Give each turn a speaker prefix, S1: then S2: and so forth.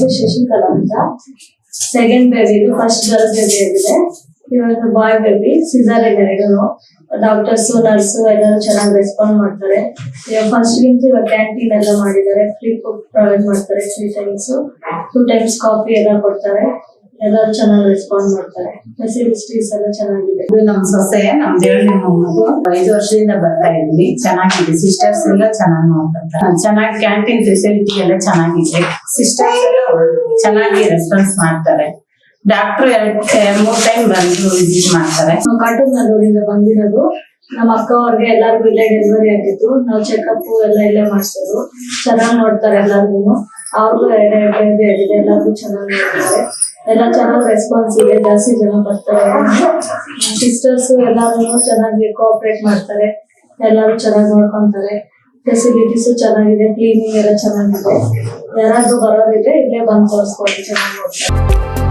S1: ಹೆಸರು ಶಶಿಕಲಾ ಅಂತ. Second baby ಇದು, ಫಸ್ಟ್ ಗರ್ಲ್ ಬೇಬಿ ಆಗಿದೆ. ಇವಾಗ ಬಾಯ್ ಬೇಬಿ, ಸಿಸೇರಿಯನ್ ಎರಡೂನು. ಡಾಕ್ಟರ್ಸ್ ನರ್ಸ್ ಎಲ್ಲರೂ ಚೆನ್ನಾಗಿ ರೆಸ್ಪಾಂಡ್ ಮಾಡ್ತಾರೆ. ಫಸ್ಟ್ ಗಿಂತ ಇವಾಗ ಕ್ಯಾಂಟೀನ್ ಎಲ್ಲ ಮಾಡಿದ್ದಾರೆ, ಫ್ರೀ ಫುಡ್ ಪ್ರೊವೈಡ್ ಮಾಡ್ತಾರೆ. 3 times 2 times ಕಾಫಿ ಎಲ್ಲ ಕೊಡ್ತಾರೆ. ಎಲ್ಲರೂ ಚೆನ್ನಾಗಿ ರೆಸ್ಪಾಂಡ್ ಮಾಡ್ತಾರೆ. ಫೆಸಿಲಿಟೀಸ್ ಎಲ್ಲ ಚೆನ್ನಾಗಿದೆ.
S2: ಇದು ನಮ್ಮ ಸೊಸೆ, ನಮ್ ದೇವ್ರ ಮಗು 5 ವರ್ಷದಿಂದ ಬರ್ತಾ ಇದ್ವಿ. ಚೆನ್ನಾಗಿದೆ. ಸಿಸ್ಟರ್ಸ್ ಎಲ್ಲ ಚೆನ್ನಾಗಿ ನೋಡ್ತಾರೆ. ಚೆನ್ನಾಗಿ ಕ್ಯಾಂಟೀನ್ ಫೆಸಿಲಿಟಿ ಎಲ್ಲ ಚೆನ್ನಾಗಿದೆ. ಸಿಸ್ಟರ್ಸ್ ಎಲ್ಲ ಚೆನ್ನಾಗಿ ರೆಸ್ಪಾನ್ಸ್ ಮಾಡ್ತಾರೆ. ಡಾಕ್ಟರ್ 3 ಟೈಮ್ ಬಂದು ವಿಸಿಟ್ ಮಾಡ್ತಾರೆ.
S1: ಕಾಟೂರ್ನಲ್ಲೂರಿಂದ ಬಂದಿರೋದು. ನಮ್ಮ ಅಕ್ಕ ಅವ್ರಿಗೆ ಎಲ್ಲರಿಗೂ ಇಲ್ಲೇ ಡೆಲಿವರಿ ಆಗಿತ್ತು. ನಾವು ಚೆಕಪ್ ಎಲ್ಲ ಇಲ್ಲೇ ಮಾಡ್ಸೋದು. ಚೆನ್ನಾಗಿ ನೋಡ್ತಾರೆ ಎಲ್ಲರಿಗೂ. ಅವ್ರಿಗೂ 2 ಬೇಬಿ ಆಗಿದೆ. ಎಲ್ಲರಿಗೂ ಚೆನ್ನಾಗಿ ನೋಡ್ತಾರೆ. ಎಲ್ಲ ಚೆನ್ನಾಗಿ ರೆಸ್ಪಾನ್ಸ್ ಇದೆ. ಜಾಸ್ತಿ ಜನ ಬರ್ತಾರೆ. ಸಿಸ್ಟರ್ಸ್ ಎಲ್ಲರೂ ಚೆನ್ನಾಗಿ ಕೋಆಪರೇಟ್ ಮಾಡ್ತಾರೆ. ಎಲ್ಲರೂ ಚೆನ್ನಾಗಿ ನೋಡ್ಕೊಂತಾರೆ. ಫೆಸಿಲಿಟೀಸ್ ಚೆನ್ನಾಗಿದೆ. ಕ್ಲೀನಿಂಗ್ ಎಲ್ಲ ಚೆನ್ನಾಗಿದೆ. ಯಾರಾದ್ರೂ ಬರೋದಿದ್ರೆ ಇಲ್ಲೇ ಬಂದು ತೋರಿಸ್ಕೊಂಡು ಚೆನ್ನಾಗಿ ನೋಡ್ತಾರೆ.